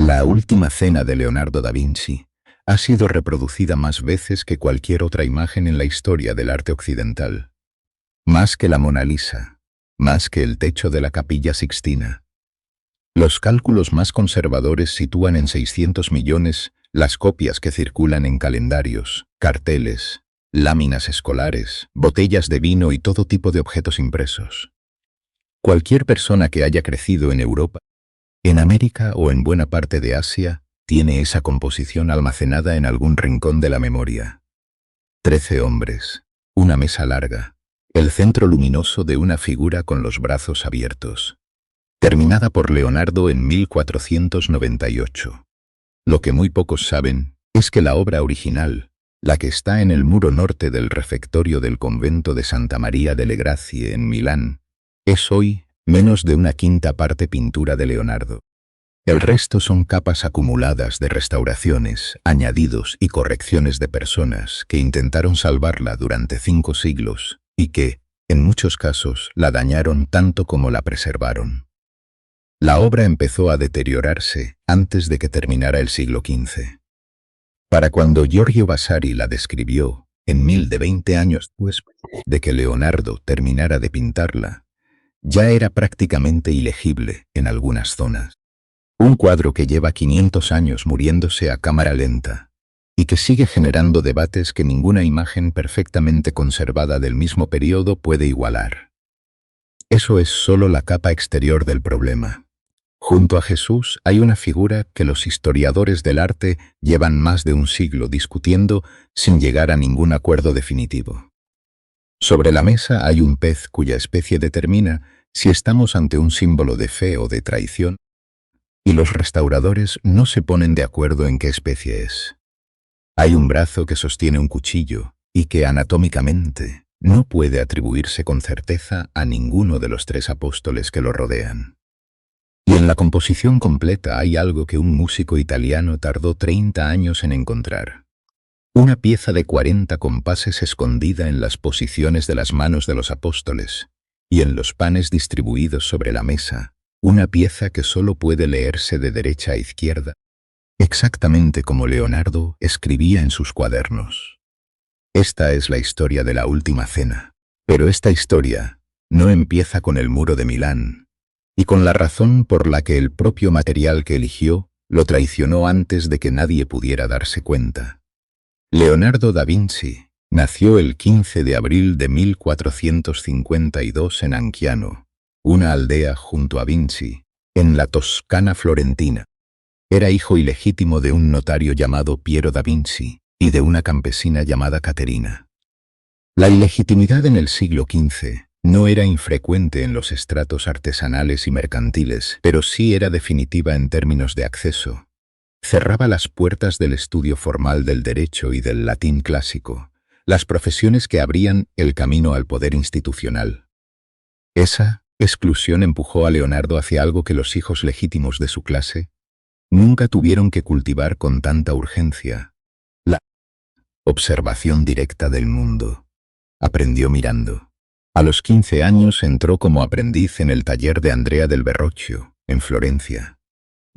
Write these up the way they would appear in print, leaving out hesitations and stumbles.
La Última Cena de Leonardo da Vinci ha sido reproducida más veces que cualquier otra imagen en la historia del arte occidental. Más que la Mona Lisa, más que el techo de la Capilla Sixtina. Los cálculos más conservadores sitúan en 600 millones las copias que circulan en calendarios, carteles, láminas escolares, botellas de vino y todo tipo de objetos impresos. Cualquier persona que haya crecido en Europa, en América o en buena parte de Asia, tiene esa composición almacenada en algún rincón de la memoria. 13 hombres, una mesa larga, el centro luminoso de una figura con los brazos abiertos. Terminada por Leonardo en 1498. Lo que muy pocos saben es que la obra original, la que está en el muro norte del refectorio del convento de Santa María delle Grazie en Milán, es hoy menos de una quinta parte pintura de Leonardo. El resto son capas acumuladas de restauraciones, añadidos y correcciones de personas que intentaron salvarla durante 5 siglos y que, en muchos casos, la dañaron tanto como la preservaron. La obra empezó a deteriorarse antes de que terminara el siglo XV. Para cuando Giorgio Vasari la describió, en 1020 años después de que Leonardo terminara de pintarla, ya era prácticamente ilegible en algunas zonas. Un cuadro que lleva 500 años muriéndose a cámara lenta y que sigue generando debates que ninguna imagen perfectamente conservada del mismo periodo puede igualar. Eso es solo la capa exterior del problema. Junto a Jesús hay una figura que los historiadores del arte llevan más de un siglo discutiendo sin llegar a ningún acuerdo definitivo. Sobre la mesa hay un pez cuya especie determina si estamos ante un símbolo de fe o de traición, y los restauradores no se ponen de acuerdo en qué especie es. Hay un brazo que sostiene un cuchillo y que anatómicamente no puede atribuirse con certeza a ninguno de los 3 apóstoles que lo rodean. Y en la composición completa hay algo que un músico italiano tardó 30 años en encontrar. Una pieza de 40 compases escondida en las posiciones de las manos de los apóstoles y en los panes distribuidos sobre la mesa, una pieza que solo puede leerse de derecha a izquierda, exactamente como Leonardo escribía en sus cuadernos. Esta es la historia de la Última Cena, pero esta historia no empieza con el muro de Milán, y con la razón por la que el propio material que eligió lo traicionó antes de que nadie pudiera darse cuenta. Leonardo da Vinci nació el 15 de abril de 1452 en Anciano, una aldea junto a Vinci, en la Toscana florentina. Era hijo ilegítimo de un notario llamado Piero da Vinci y de una campesina llamada Caterina. La ilegitimidad en el siglo XV no era infrecuente en los estratos artesanales y mercantiles, pero sí era definitiva en términos de acceso. Cerraba las puertas del estudio formal del derecho y del latín clásico, las profesiones que abrían el camino al poder institucional. Esa exclusión empujó a Leonardo hacia algo que los hijos legítimos de su clase nunca tuvieron que cultivar con tanta urgencia: la observación directa del mundo. Aprendió mirando. A los 15 años entró como aprendiz en el taller de Andrea del Verrocchio, en Florencia.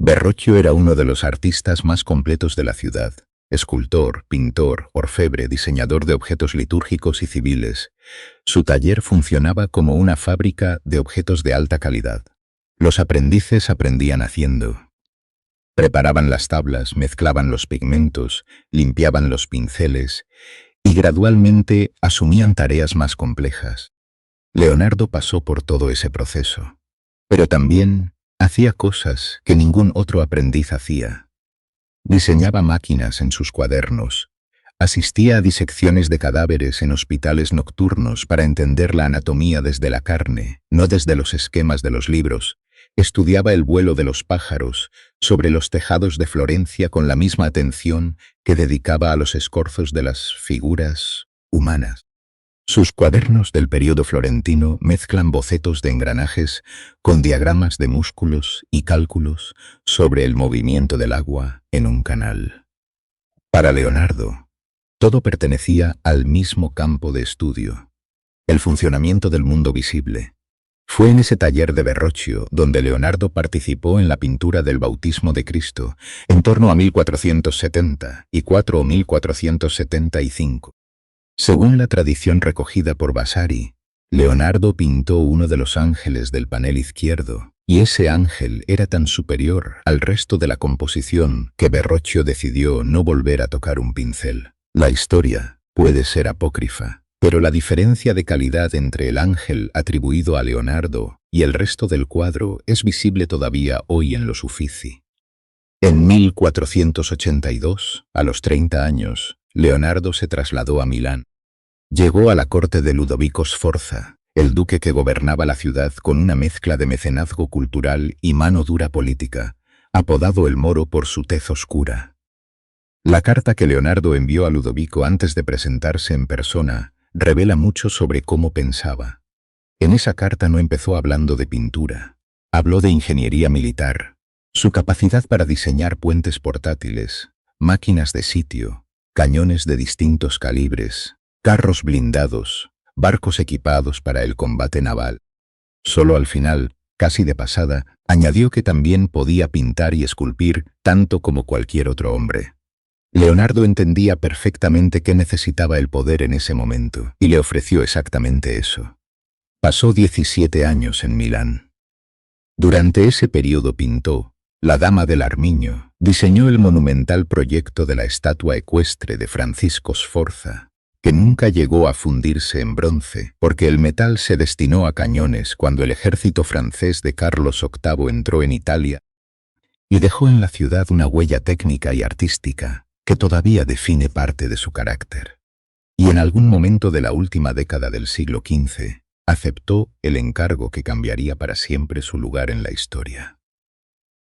Verrocchio era uno de los artistas más completos de la ciudad: escultor, pintor, orfebre, diseñador de objetos litúrgicos y civiles. Su taller funcionaba como una fábrica de objetos de alta calidad. Los aprendices aprendían haciendo. Preparaban las tablas, mezclaban los pigmentos, limpiaban los pinceles y gradualmente asumían tareas más complejas. Leonardo pasó por todo ese proceso, pero también hacía cosas que ningún otro aprendiz hacía. Diseñaba máquinas en sus cuadernos, asistía a disecciones de cadáveres en hospitales nocturnos para entender la anatomía desde la carne, no desde los esquemas de los libros. Estudiaba el vuelo de los pájaros sobre los tejados de Florencia con la misma atención que dedicaba a los escorzos de las figuras humanas. Sus cuadernos del período florentino mezclan bocetos de engranajes con diagramas de músculos y cálculos sobre el movimiento del agua en un canal. Para Leonardo, todo pertenecía al mismo campo de estudio: el funcionamiento del mundo visible. Fue en ese taller de Verrocchio donde Leonardo participó en la pintura del bautismo de Cristo en torno a 1474 o 1475. Según la tradición recogida por Vasari, Leonardo pintó uno de los ángeles del panel izquierdo, y ese ángel era tan superior al resto de la composición que Verrocchio decidió no volver a tocar un pincel. La historia puede ser apócrifa, pero la diferencia de calidad entre el ángel atribuido a Leonardo y el resto del cuadro es visible todavía hoy en los Uffizi. En 1482, a los 30 años, Leonardo se trasladó a Milán. Llegó a la corte de Ludovico Sforza, el duque que gobernaba la ciudad con una mezcla de mecenazgo cultural y mano dura política, apodado el Moro por su tez oscura. La carta que Leonardo envió a Ludovico antes de presentarse en persona revela mucho sobre cómo pensaba. En esa carta no empezó hablando de pintura, habló de ingeniería militar, su capacidad para diseñar puentes portátiles, máquinas de sitio, cañones de distintos calibres, carros blindados, barcos equipados para el combate naval. Solo al final, casi de pasada, añadió que también podía pintar y esculpir tanto como cualquier otro hombre. Leonardo entendía perfectamente qué necesitaba el poder en ese momento, y le ofreció exactamente eso. Pasó 17 años en Milán. Durante ese periodo pintó La Dama del Armiño, diseñó el monumental proyecto de la estatua ecuestre de Francisco Sforza, que nunca llegó a fundirse en bronce, porque el metal se destinó a cañones cuando el ejército francés de Carlos VIII entró en Italia, y dejó en la ciudad una huella técnica y artística que todavía define parte de su carácter. Y en algún momento de la última década del siglo XV, aceptó el encargo que cambiaría para siempre su lugar en la historia.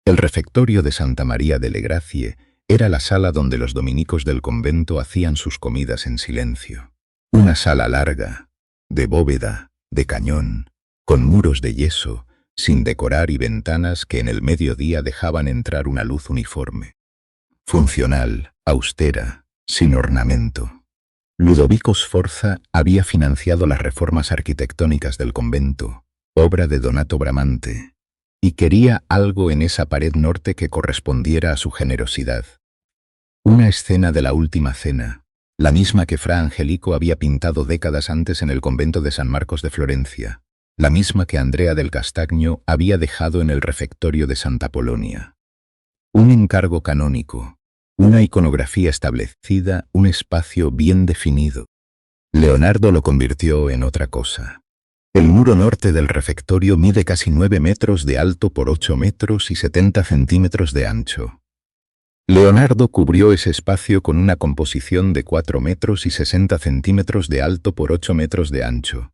El refectorio de Santa María delle Grazie era la sala donde los dominicos del convento hacían sus comidas en silencio. Una sala larga, de bóveda, de cañón, con muros de yeso, sin decorar y ventanas que en el mediodía dejaban entrar una luz uniforme. Funcional, austera, sin ornamento. Ludovico Sforza había financiado las reformas arquitectónicas del convento, obra de Donato Bramante, y quería algo en esa pared norte que correspondiera a su generosidad. Una escena de la Última Cena, la misma que Fra Angelico había pintado décadas antes en el convento de San Marcos de Florencia, la misma que Andrea del Castagno había dejado en el refectorio de Santa Polonia. Un encargo canónico, una iconografía establecida, un espacio bien definido. Leonardo lo convirtió en otra cosa. El muro norte del refectorio mide casi 9 metros de alto por 8 metros y 70 centímetros de ancho. Leonardo cubrió ese espacio con una composición de 4 metros y 60 centímetros de alto por 8 metros de ancho,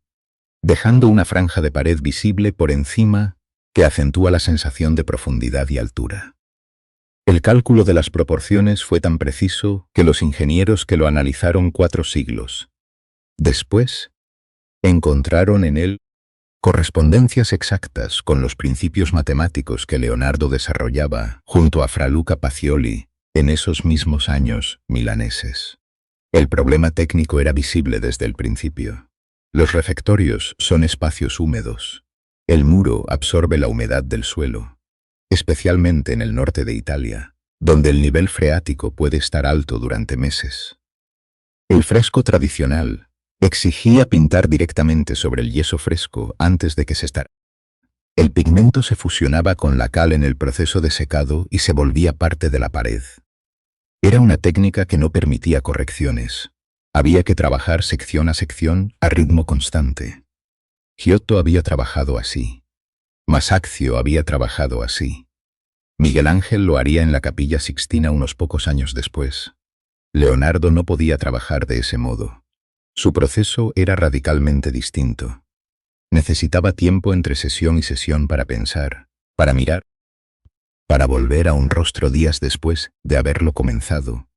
dejando una franja de pared visible por encima que acentúa la sensación de profundidad y altura. El cálculo de las proporciones fue tan preciso que los ingenieros que lo analizaron 4 siglos después encontraron en él correspondencias exactas con los principios matemáticos que Leonardo desarrollaba junto a Fra Luca Pacioli en esos mismos años milaneses. El problema técnico era visible desde el principio. Los refectorios son espacios húmedos. El muro absorbe la humedad del suelo, especialmente en el norte de Italia, donde el nivel freático puede estar alto durante meses. El fresco tradicional exigía pintar directamente sobre el yeso fresco antes de que se estara. El pigmento se fusionaba con la cal en el proceso de secado y se volvía parte de la pared. Era una técnica que no permitía correcciones. Había que trabajar sección a sección a ritmo constante. Giotto había trabajado así. Masaccio había trabajado así. Miguel Ángel lo haría en la Capilla Sixtina unos pocos años después. Leonardo no podía trabajar de ese modo. Su proceso era radicalmente distinto. Necesitaba tiempo entre sesión y sesión para pensar, para mirar, para volver a un rostro días después de haberlo comenzado,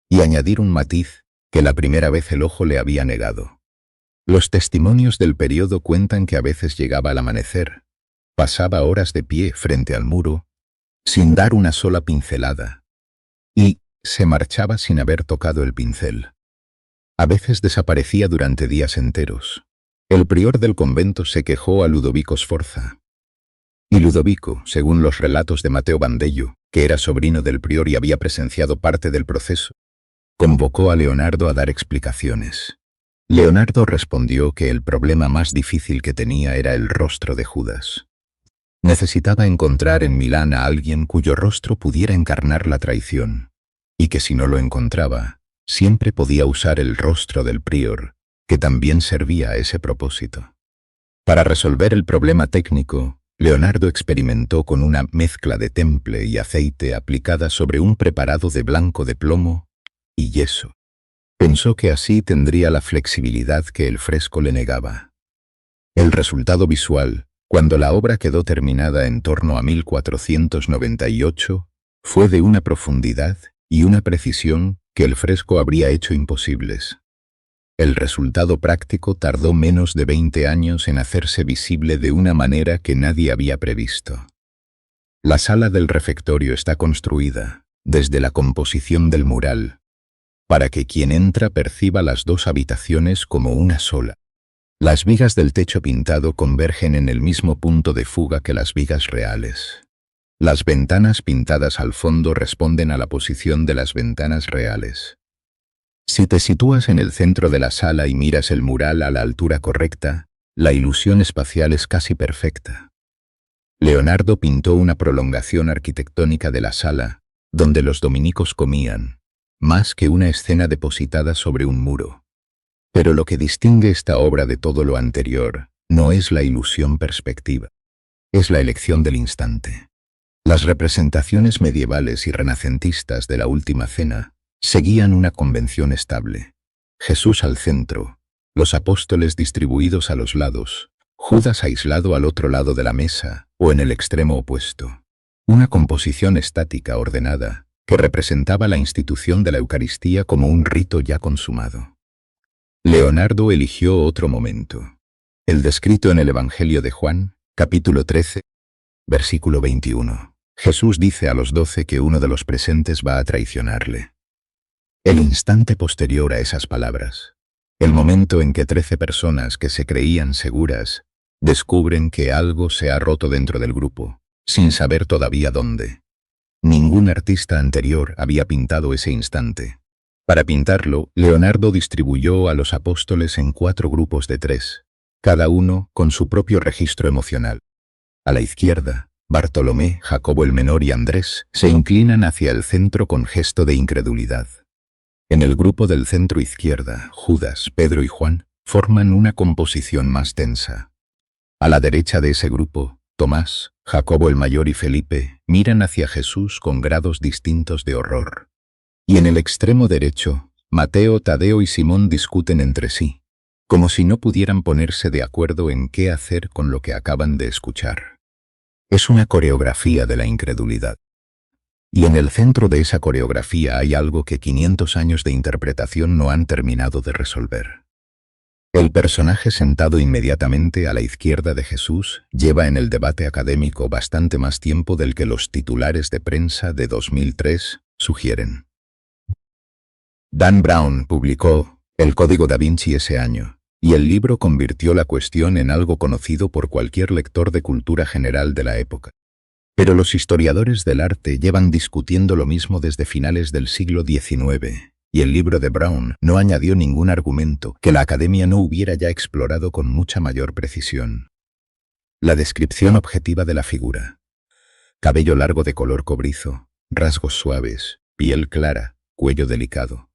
y añadir un matiz que la primera vez el ojo le había negado. Los testimonios del periodo cuentan que a veces llegaba al amanecer, pasaba horas de pie frente al muro, sin dar una sola pincelada, y se marchaba sin haber tocado el pincel. A veces desaparecía durante días enteros, El prior del convento se quejó a Ludovico Sforza. Y Ludovico, según los relatos de Mateo Bandello, que era sobrino del prior y había presenciado parte del proceso, convocó a Leonardo a dar explicaciones. Leonardo respondió que el problema más difícil que tenía era el rostro de Judas. Necesitaba encontrar en Milán a alguien cuyo rostro pudiera encarnar la traición, y que si no lo encontraba, siempre podía usar el rostro del prior, que también servía a ese propósito. Para resolver el problema técnico, Leonardo experimentó con una mezcla de temple y aceite aplicada sobre un preparado de blanco de plomo y yeso. Pensó que así tendría la flexibilidad que el fresco le negaba. El resultado visual, cuando la obra quedó terminada en torno a 1498, fue de una profundidad y una precisión que el fresco habría hecho imposibles. El resultado práctico tardó menos de 20 años en hacerse visible de una manera que nadie había previsto. La sala del refectorio está construida, desde la composición del mural, para que quien entra perciba las dos habitaciones como una sola. Las vigas del techo pintado convergen en el mismo punto de fuga que las vigas reales. Las ventanas pintadas al fondo responden a la posición de las ventanas reales. Si te sitúas en el centro de la sala y miras el mural a la altura correcta, la ilusión espacial es casi perfecta. Leonardo pintó una prolongación arquitectónica de la sala, donde los dominicos comían, más que una escena depositada sobre un muro. Pero lo que distingue esta obra de todo lo anterior no es la ilusión perspectiva, es la elección del instante. Las representaciones medievales y renacentistas de la Última Cena seguían una convención estable. Jesús al centro, los apóstoles distribuidos a los lados, Judas aislado al otro lado de la mesa o en el extremo opuesto. Una composición estática ordenada que representaba la institución de la Eucaristía como un rito ya consumado. Leonardo eligió otro momento, el descrito en el Evangelio de Juan, capítulo 13, versículo 21. Jesús dice a los 12 que uno de los presentes va a traicionarle. El instante posterior a esas palabras, el momento en que 13 personas que se creían seguras descubren que algo se ha roto dentro del grupo, sin saber todavía dónde. Ningún artista anterior había pintado ese instante. Para pintarlo, Leonardo distribuyó a los apóstoles en 4 grupos de 3, cada uno con su propio registro emocional. A la izquierda, Bartolomé, Jacobo el Menor y Andrés se inclinan hacia el centro con gesto de incredulidad. En el grupo del centro izquierda, Judas, Pedro y Juan forman una composición más tensa. A la derecha de ese grupo, Tomás, Jacobo el Mayor y Felipe miran hacia Jesús con grados distintos de horror. Y en el extremo derecho, Mateo, Tadeo y Simón discuten entre sí, como si no pudieran ponerse de acuerdo en qué hacer con lo que acaban de escuchar. Es una coreografía de la incredulidad. Y en el centro de esa coreografía hay algo que 500 años de interpretación no han terminado de resolver. El personaje sentado inmediatamente a la izquierda de Jesús lleva en el debate académico bastante más tiempo del que los titulares de prensa de 2003 sugieren. Dan Brown publicó El Código Da Vinci ese año, y el libro convirtió la cuestión en algo conocido por cualquier lector de cultura general de la época. Pero los historiadores del arte llevan discutiendo lo mismo desde finales del siglo XIX, y el libro de Brown no añadió ningún argumento que la academia no hubiera ya explorado con mucha mayor precisión. La descripción objetiva de la figura. Cabello largo de color cobrizo, rasgos suaves, piel clara, cuello delicado.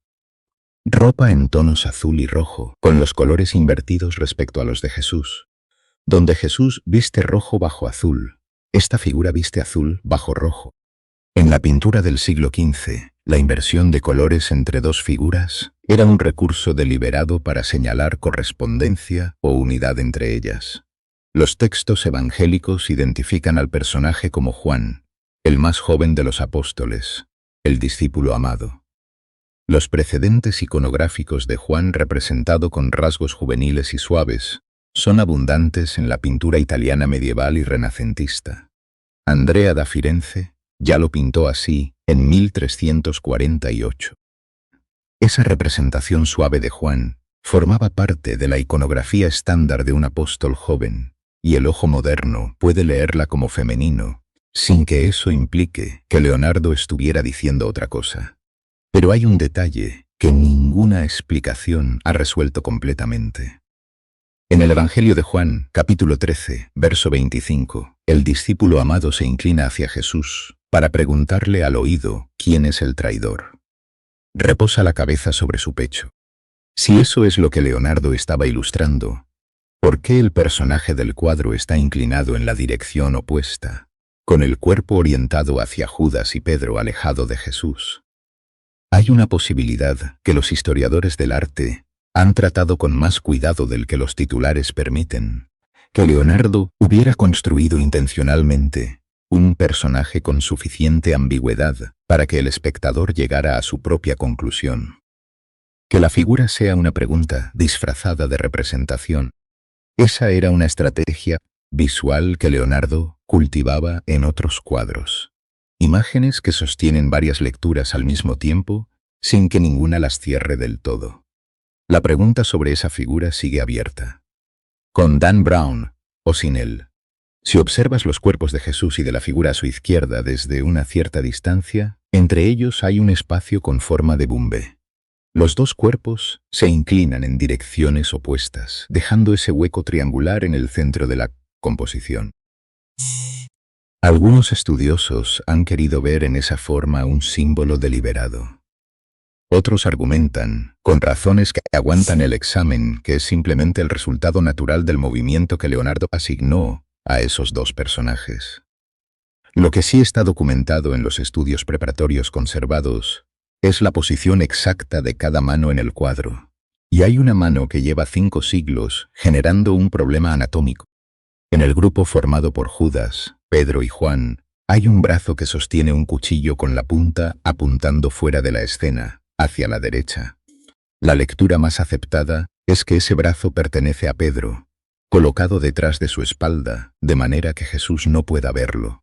Ropa en tonos azul y rojo, con los colores invertidos respecto a los de Jesús. Donde Jesús viste rojo bajo azul, esta figura viste azul bajo rojo. En la pintura del siglo XV, la inversión de colores entre dos figuras era un recurso deliberado para señalar correspondencia o unidad entre ellas. Los textos evangélicos identifican al personaje como Juan, el más joven de los apóstoles, el discípulo amado. Los precedentes iconográficos de Juan representado con rasgos juveniles y suaves son abundantes en la pintura italiana medieval y renacentista. Andrea da Firenze ya lo pintó así en 1348. Esa representación suave de Juan Formaba parte de la iconografía estándar de un apóstol joven, y el ojo moderno puede leerla como femenino, sin que eso implique que Leonardo estuviera diciendo otra cosa. Pero hay un detalle que ninguna explicación ha resuelto completamente. En el Evangelio de Juan, capítulo 13, verso 25, el discípulo amado se inclina hacia Jesús para preguntarle al oído quién es el traidor. Reposa la cabeza sobre su pecho. Si eso es lo que Leonardo estaba ilustrando, ¿por qué el personaje del cuadro está inclinado en la dirección opuesta, con el cuerpo orientado hacia Judas y Pedro alejado de Jesús? Hay una posibilidad que los historiadores del arte han tratado con más cuidado del que los titulares permiten, que Leonardo hubiera construido intencionalmente un personaje con suficiente ambigüedad para que el espectador llegara a su propia conclusión. Que la figura sea una pregunta disfrazada de representación. Esa era una estrategia visual que Leonardo cultivaba en otros cuadros. Imágenes que sostienen varias lecturas al mismo tiempo, sin que ninguna las cierre del todo. La pregunta sobre esa figura sigue abierta. Con Dan Brown o sin él. Si observas los cuerpos de Jesús y de la figura a su izquierda desde una cierta distancia, entre ellos hay un espacio con forma de bumbe. Los dos cuerpos se inclinan en direcciones opuestas, dejando ese hueco triangular en el centro de la composición. Algunos estudiosos han querido ver en esa forma un símbolo deliberado. Otros argumentan, con razones que aguantan el examen, que es simplemente el resultado natural del movimiento que Leonardo asignó a esos dos personajes. Lo que sí está documentado en los estudios preparatorios conservados es la posición exacta de cada mano en el cuadro, y hay una mano que lleva 5 siglos generando un problema anatómico. En el grupo formado por Judas, Pedro y Juan, hay un brazo que sostiene un cuchillo con la punta apuntando fuera de la escena, hacia la derecha. La lectura más aceptada es que ese brazo pertenece a Pedro, colocado detrás de su espalda, de manera que Jesús no pueda verlo.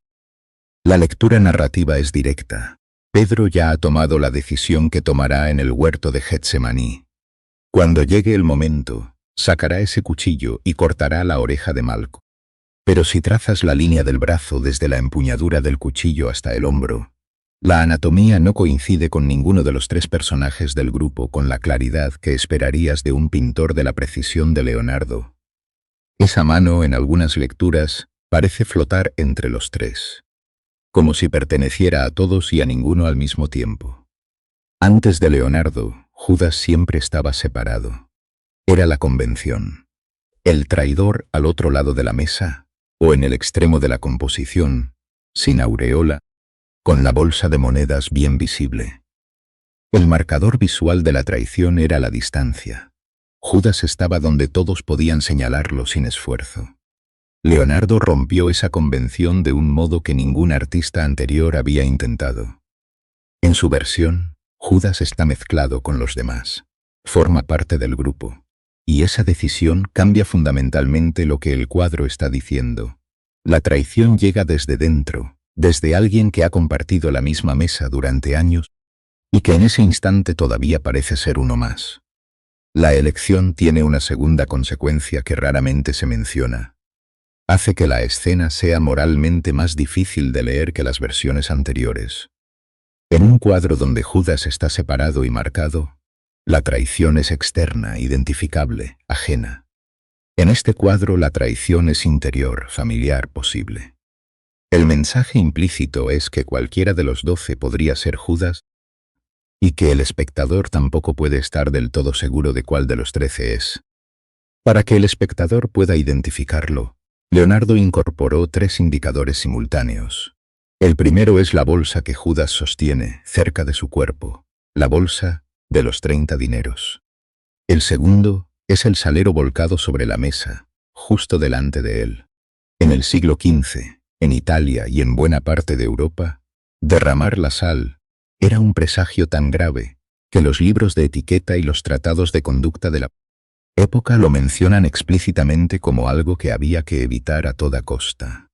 La lectura narrativa es directa. Pedro ya ha tomado la decisión que tomará en el huerto de Getsemaní. Cuando llegue el momento, sacará ese cuchillo y cortará la oreja de Malco. Pero si trazas la línea del brazo desde la empuñadura del cuchillo hasta el hombro, la anatomía no coincide con ninguno de los 3 personajes del grupo con la claridad que esperarías de un pintor de la precisión de Leonardo. Esa mano, en algunas lecturas, parece flotar entre los 3. Como si perteneciera a todos y a ninguno al mismo tiempo. Antes de Leonardo, Judas siempre estaba separado. Era la convención. El traidor al otro lado de la mesa, o en el extremo de la composición, sin aureola, con la bolsa de monedas bien visible. El marcador visual de la traición era la distancia. Judas estaba donde todos podían señalarlo sin esfuerzo. Leonardo rompió esa convención de un modo que ningún artista anterior había intentado. En su versión, Judas está mezclado con los demás. Forma parte del grupo. Y esa decisión cambia fundamentalmente lo que el cuadro está diciendo. La traición llega desde dentro, desde alguien que ha compartido la misma mesa durante años y que en ese instante todavía parece ser uno más. La elección tiene una segunda consecuencia que raramente se menciona. Hace que la escena sea moralmente más difícil de leer que las versiones anteriores. En un cuadro donde Judas está separado y marcado, la traición es externa, identificable, ajena. En este cuadro la traición es interior, familiar, posible. El mensaje implícito es que cualquiera de los 12 podría ser Judas y que el espectador tampoco puede estar del todo seguro de cuál de los 13 es. Para que el espectador pueda identificarlo, Leonardo incorporó 3 indicadores simultáneos. El primero es la bolsa que Judas sostiene cerca de su cuerpo, la bolsa de los 30 dineros. El segundo es el salero volcado sobre la mesa, justo delante de él. En el siglo XV, en Italia y en buena parte de Europa, derramar la sal era un presagio tan grave que los libros de etiqueta y los tratados de conducta de la época lo mencionan explícitamente como algo que había que evitar a toda costa.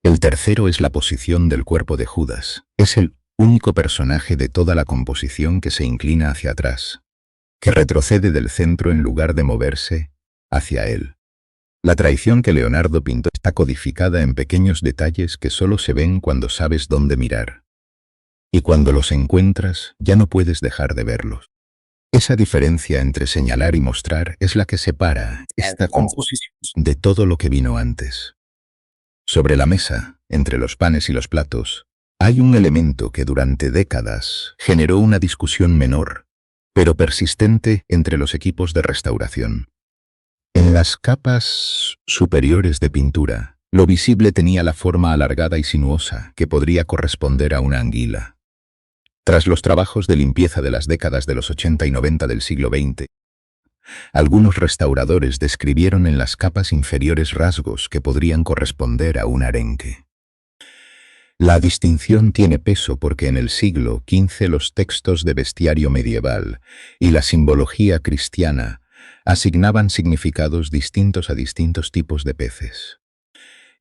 El tercero es la posición del cuerpo de Judas. Es el único personaje de toda la composición que se inclina hacia atrás. que retrocede del centro en lugar de moverse hacia él. La traición que Leonardo pintó está codificada en pequeños detalles que solo se ven cuando sabes dónde mirar. Y cuando los encuentras, ya no puedes dejar de verlos. Esa diferencia entre señalar y mostrar es la que separa esta composición de todo lo que vino antes. Sobre la mesa, entre los panes y los platos, hay un elemento que durante décadas generó una discusión menor, pero persistente entre los equipos de restauración. En las capas superiores de pintura, lo visible tenía la forma alargada y sinuosa que podría corresponder a una anguila. Tras los trabajos de limpieza de las décadas de los 80 y 90 del siglo XX, algunos restauradores describieron en las capas inferiores rasgos que podrían corresponder a un arenque. La distinción tiene peso porque en el siglo XV los textos de bestiario medieval y la simbología cristiana asignaban significados distintos a distintos tipos de peces.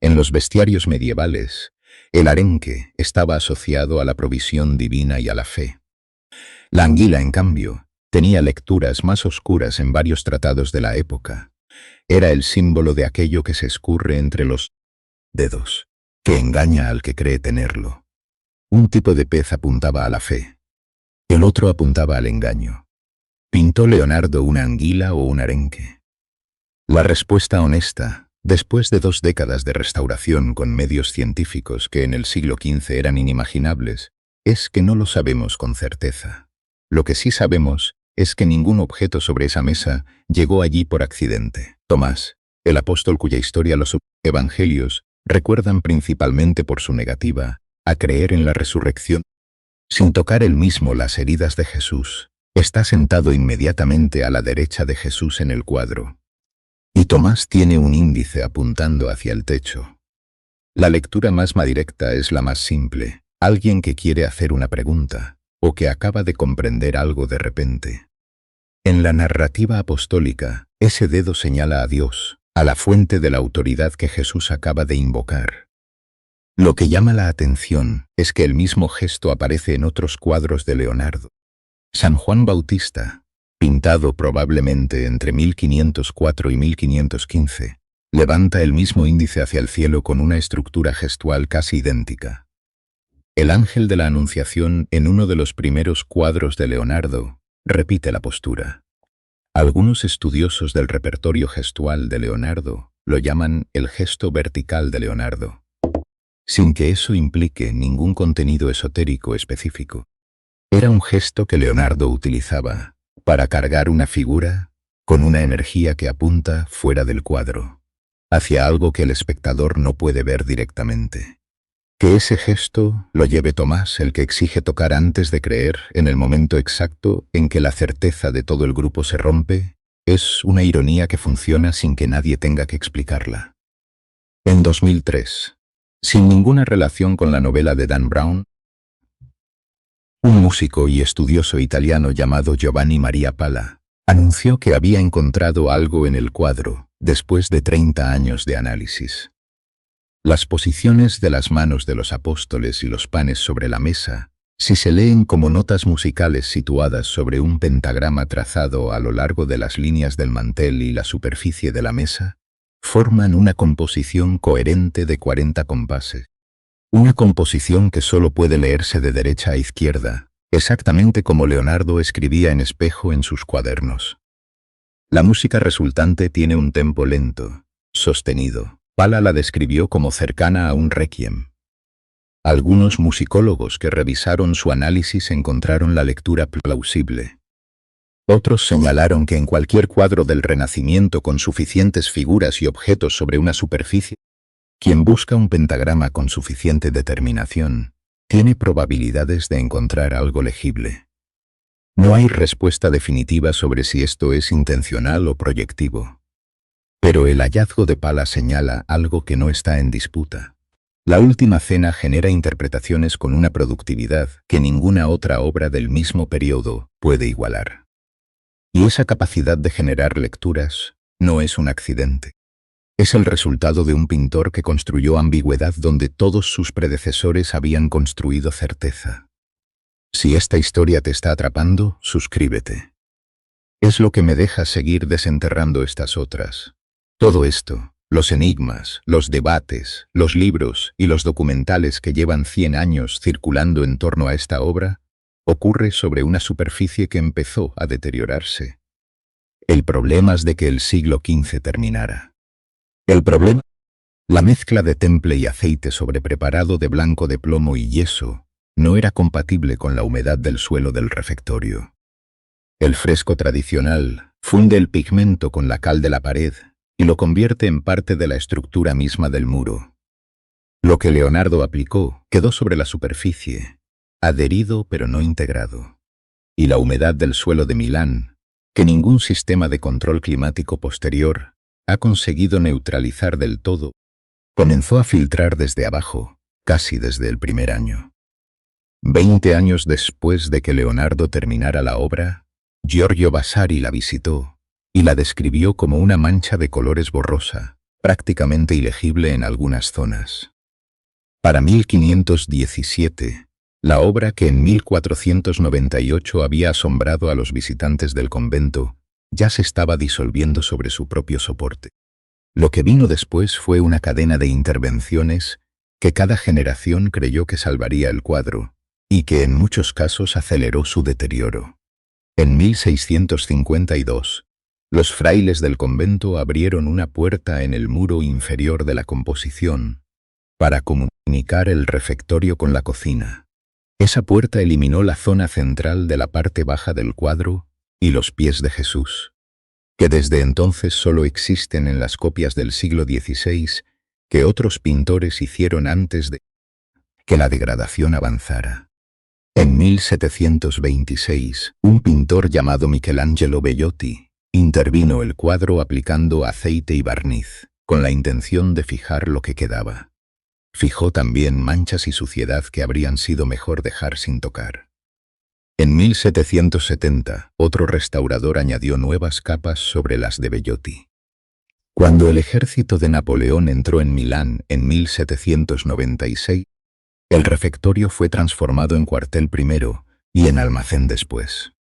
En los bestiarios medievales, el arenque estaba asociado a la provisión divina y a la fe. La anguila, en cambio, tenía lecturas más oscuras en varios tratados de la época. Era el símbolo de aquello que se escurre entre los dedos, que engaña al que cree tenerlo. Un tipo de pez apuntaba a la fe, el otro apuntaba al engaño. ¿Pintó Leonardo una anguila o un arenque? La respuesta honesta, después de 2 décadas de restauración con medios científicos que en el siglo XV eran inimaginables, es que no lo sabemos con certeza. Lo que sí sabemos es que ningún objeto sobre esa mesa llegó allí por accidente. Tomás, el apóstol cuya historia los evangelios recuerdan principalmente por su negativa a creer en la resurrección, sin tocar él mismo las heridas de Jesús, está sentado inmediatamente a la derecha de Jesús en el cuadro. Y Tomás tiene un índice apuntando hacia el techo. La lectura más directa es la más simple, alguien que quiere hacer una pregunta, o que acaba de comprender algo de repente. En la narrativa apostólica, ese dedo señala a Dios, a la fuente de la autoridad que Jesús acaba de invocar. Lo que llama la atención es que el mismo gesto aparece en otros cuadros de Leonardo. San Juan Bautista, pintado probablemente entre 1504 y 1515, levanta el mismo índice hacia el cielo con una estructura gestual casi idéntica. El ángel de la Anunciación, en uno de los primeros cuadros de Leonardo, repite la postura. Algunos estudiosos del repertorio gestual de Leonardo lo llaman el gesto vertical de Leonardo, sin que eso implique ningún contenido esotérico específico. Era un gesto que Leonardo utilizaba para cargar una figura con una energía que apunta fuera del cuadro, hacia algo que el espectador no puede ver directamente. Que ese gesto lo lleve Tomás, el que exige tocar antes de creer, en el momento exacto en que la certeza de todo el grupo se rompe, es una ironía que funciona sin que nadie tenga que explicarla. En 2003, sin ninguna relación con la novela de Dan Brown, un músico y estudioso italiano llamado Giovanni Maria Pala anunció que había encontrado algo en el cuadro después de 30 años de análisis. Las posiciones de las manos de los apóstoles y los panes sobre la mesa, si se leen como notas musicales situadas sobre un pentagrama trazado a lo largo de las líneas del mantel y la superficie de la mesa, forman una composición coherente de 40 compases. Una composición que solo puede leerse de derecha a izquierda, exactamente como Leonardo escribía en espejo en sus cuadernos. La música resultante tiene un tempo lento, sostenido. Pala la describió como cercana a un requiem. Algunos musicólogos que revisaron su análisis encontraron la lectura plausible. Otros señalaron que en cualquier cuadro del Renacimiento con suficientes figuras y objetos sobre una superficie, quien busca un pentagrama con suficiente determinación, tiene probabilidades de encontrar algo legible. No hay respuesta definitiva sobre si esto es intencional o proyectivo. Pero el hallazgo de Pala señala algo que no está en disputa. La Última Cena genera interpretaciones con una productividad que ninguna otra obra del mismo periodo puede igualar. Y esa capacidad de generar lecturas no es un accidente. Es el resultado de un pintor que construyó ambigüedad donde todos sus predecesores habían construido certeza. Si esta historia te está atrapando, suscríbete. Es lo que me deja seguir desenterrando estas otras. Todo esto, los enigmas, los debates, los libros y los documentales que llevan 100 años circulando en torno a esta obra, ocurre sobre una superficie que empezó a deteriorarse. El problema es de que el siglo XV terminara. El problema, la mezcla de temple y aceite sobrepreparado de blanco de plomo y yeso, no era compatible con la humedad del suelo del refectorio. El fresco tradicional funde el pigmento con la cal de la pared y lo convierte en parte de la estructura misma del muro. Lo que Leonardo aplicó quedó sobre la superficie, adherido pero no integrado. Y la humedad del suelo de Milán, que ningún sistema de control climático posterior ha conseguido neutralizar del todo, comenzó a filtrar desde abajo, casi desde el primer año. 20 años después de que Leonardo terminara la obra, Giorgio Vasari la visitó y la describió como una mancha de colores borrosa, prácticamente ilegible en algunas zonas. Para 1517, la obra que en 1498 había asombrado a los visitantes del convento ya se estaba disolviendo sobre su propio soporte. Lo que vino después fue una cadena de intervenciones que cada generación creyó que salvaría el cuadro y que en muchos casos aceleró su deterioro. En 1652, los frailes del convento abrieron una puerta en el muro inferior de la composición para comunicar el refectorio con la cocina. Esa puerta eliminó la zona central de la parte baja del cuadro y los pies de Jesús, que desde entonces solo existen en las copias del siglo XVI que otros pintores hicieron antes de que la degradación avanzara. En 1726, un pintor llamado Michelangelo Bellotti intervino el cuadro aplicando aceite y barniz, con la intención de fijar lo que quedaba. Fijó también manchas y suciedad que habrían sido mejor dejar sin tocar. En 1770, otro restaurador añadió nuevas capas sobre las de Bellotti. Cuando el ejército de Napoleón entró en Milán en 1796, el refectorio fue transformado en cuartel primero y en almacén después.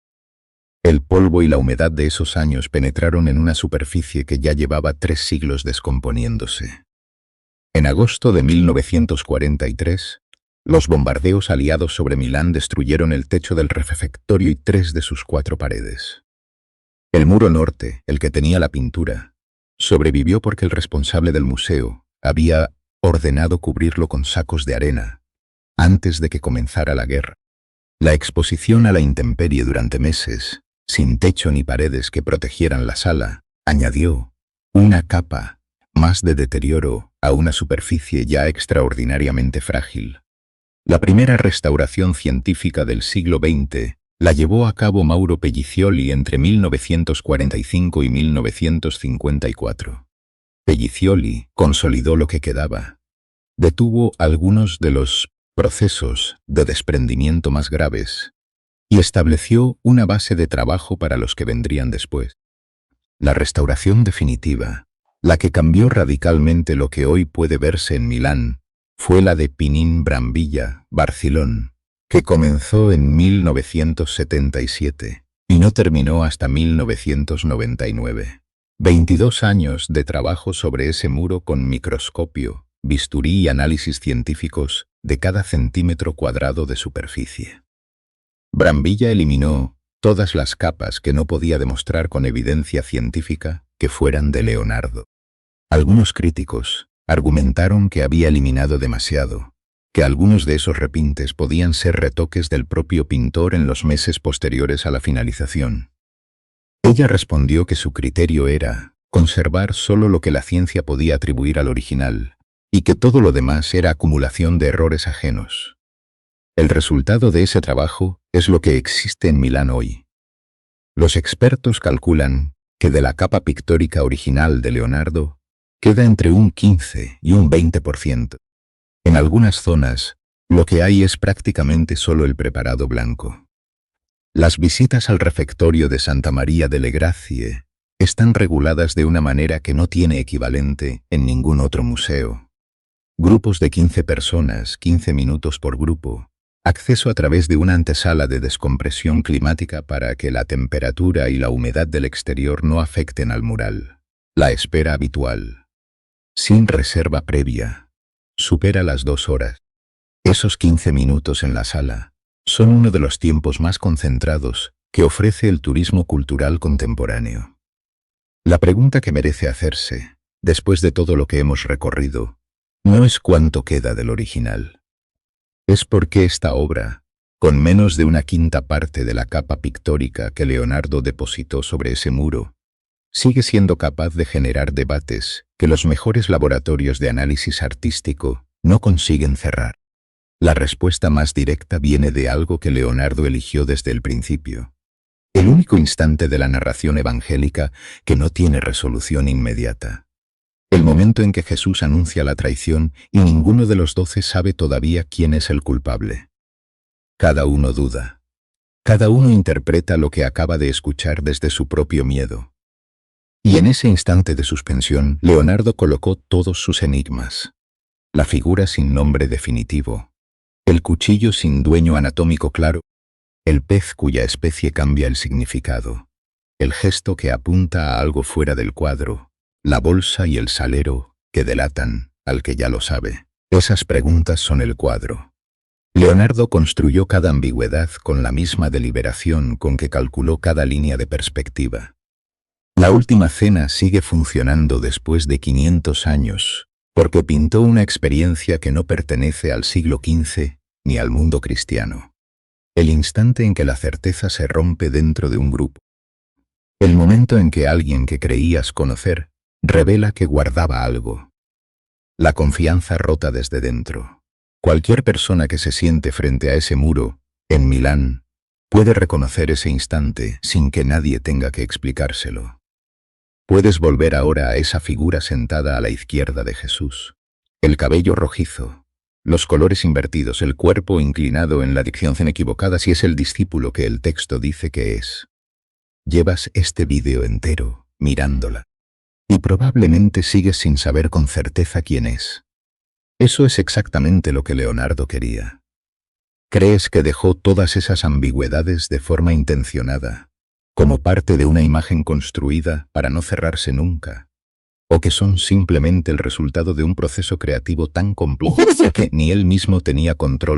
El polvo y la humedad de esos años penetraron en una superficie que ya llevaba 3 siglos descomponiéndose. En agosto de 1943, los bombardeos aliados sobre Milán destruyeron el techo del refectorio y 3 de sus 4 paredes. El muro norte, el que tenía la pintura, sobrevivió porque el responsable del museo había ordenado cubrirlo con sacos de arena antes de que comenzara la guerra. La exposición a la intemperie durante meses, sin techo ni paredes que protegieran la sala, añadió una capa más de deterioro a una superficie ya extraordinariamente frágil. La primera restauración científica del siglo XX la llevó a cabo Mauro Pellizioli entre 1945 y 1954. Pellizioli consolidó lo que quedaba. Detuvo algunos de los procesos de desprendimiento más graves y estableció una base de trabajo para los que vendrían después. La restauración definitiva, la que cambió radicalmente lo que hoy puede verse en Milán, fue la de Pinin Brambilla, Barcilón, que comenzó en 1977 y no terminó hasta 1999. 22 años de trabajo sobre ese muro con microscopio, bisturí y análisis científicos de cada centímetro cuadrado de superficie. Brambilla eliminó todas las capas que no podía demostrar con evidencia científica que fueran de Leonardo. Algunos críticos argumentaron que había eliminado demasiado, que algunos de esos repintes podían ser retoques del propio pintor en los meses posteriores a la finalización. Ella respondió que su criterio era conservar solo lo que la ciencia podía atribuir al original, y que todo lo demás era acumulación de errores ajenos. El resultado de ese trabajo es lo que existe en Milán hoy. Los expertos calculan que de la capa pictórica original de Leonardo queda entre un 15 y un 20%. En algunas zonas, lo que hay es prácticamente solo el preparado blanco. Las visitas al refectorio de Santa María delle Grazie están reguladas de una manera que no tiene equivalente en ningún otro museo. Grupos de 15 personas, 15 minutos por grupo, Acceso a través de una antesala de descompresión climática para que la temperatura y la humedad del exterior no afecten al mural. La espera habitual. Sin reserva previa. Supera las 2 horas. Esos 15 minutos en la sala son uno de los tiempos más concentrados que ofrece el turismo cultural contemporáneo. La pregunta que merece hacerse, después de todo lo que hemos recorrido, no es cuánto queda del original. Es por qué esta obra, con menos de una quinta parte de la capa pictórica que Leonardo depositó sobre ese muro, sigue siendo capaz de generar debates que los mejores laboratorios de análisis artístico no consiguen cerrar. La respuesta más directa viene de algo que Leonardo eligió desde el principio. El único instante de la narración evangélica que no tiene resolución inmediata. El momento en que Jesús anuncia la traición y ninguno de los 12 sabe todavía quién es el culpable. Cada uno duda. Cada uno interpreta lo que acaba de escuchar desde su propio miedo. Y en ese instante de suspensión, Leonardo colocó todos sus enigmas. La figura sin nombre definitivo. El cuchillo sin dueño anatómico claro. El pez cuya especie cambia el significado. El gesto que apunta a algo fuera del cuadro. La bolsa y el salero que delatan al que ya lo sabe. Esas preguntas son el cuadro. Leonardo construyó cada ambigüedad con la misma deliberación con que calculó cada línea de perspectiva. La última cena sigue funcionando después de 500 años, porque pintó una experiencia que no pertenece al siglo XV ni al mundo cristiano. El instante en que la certeza se rompe dentro de un grupo. El momento en que alguien que creías conocer revela que guardaba algo. La confianza rota desde dentro. Cualquier persona que se siente frente a ese muro, en Milán, puede reconocer ese instante sin que nadie tenga que explicárselo. Puedes volver ahora a esa figura sentada a la izquierda de Jesús. El cabello rojizo, los colores invertidos, el cuerpo inclinado en la dirección equivocada si es el discípulo que el texto dice que es. Llevas este vídeo entero mirándola. Y probablemente sigues sin saber con certeza quién es. Eso es exactamente lo que Leonardo quería. ¿Crees que dejó todas esas ambigüedades de forma intencionada, como parte de una imagen construida para no cerrarse nunca? ¿O que son simplemente el resultado de un proceso creativo tan complejo que ni él mismo tenía control